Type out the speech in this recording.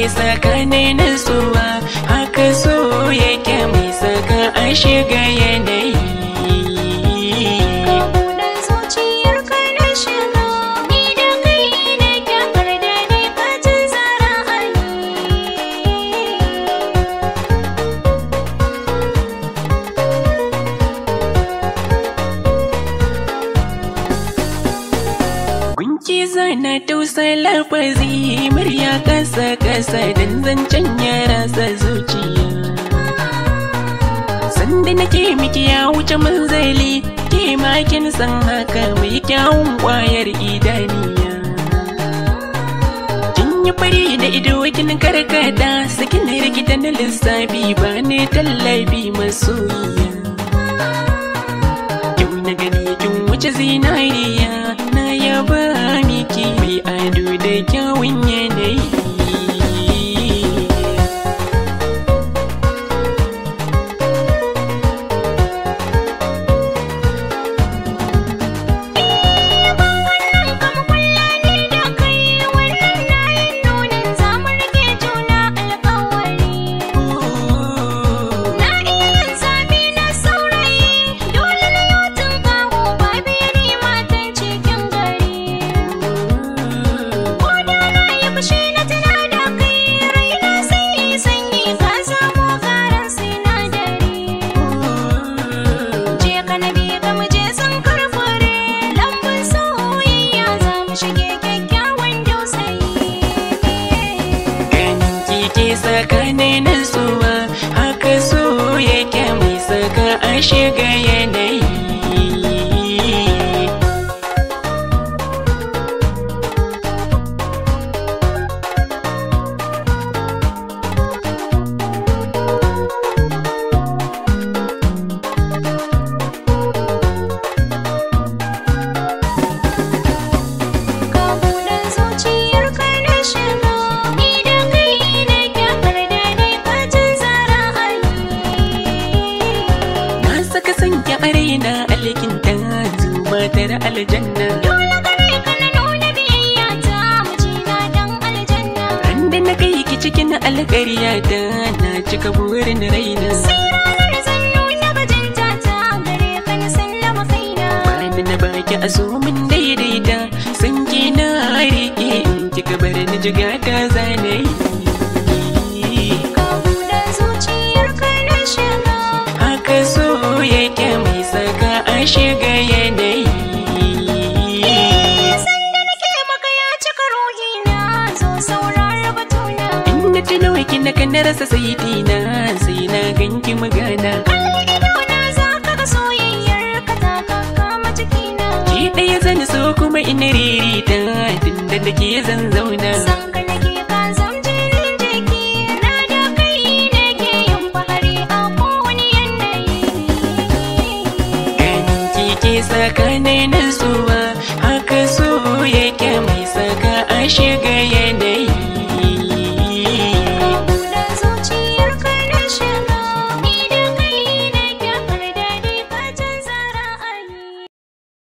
ke tsakanin nutsuwa, haka so yake mai saka a shiga yanayi. Gunki zana tausa lafazi murya kasa-kasa dan zancen ya rasa zuciya. Sanda nake miki ya wuce manzali, ke makin san haka mai kyawun kwayar idaniya. Kin yi fari da ido kin karkata, sakin rikita na lissafi ba ne tallafi masoyiya. Kyau na gani kin wuce zinariya, na yaba miki mai ado da kyawun yanayi. Tsakanin nutsuwa, haka so yake mai saka a shiga yanayi. Arena alkinta zumatar aljanna, dole gare ka na nuna biyayya ta mijina dan aljanna. Randa na kai ki cikin alƙarya ta na cika burin raina, sai ranar zan nuna bajinta ta gare ka na sallama kaina. Bani na baki a so min daidaita, san ki na rike in kika bar ni jiga ta zanayi. Ka buɗe zuciyarka na shiga, haka so yake mai saka a shiga yanayi. Sanda nake maka ya cika ruhina, zo saurara batuna. Inda tuno ki na kan rasa saitina, sai na ganki magana. Kalli idona za ka ga soyayyar ka ta kama cikina. Ki ɗaya zan so kuma ina ririta, tunda da ke zan zauna.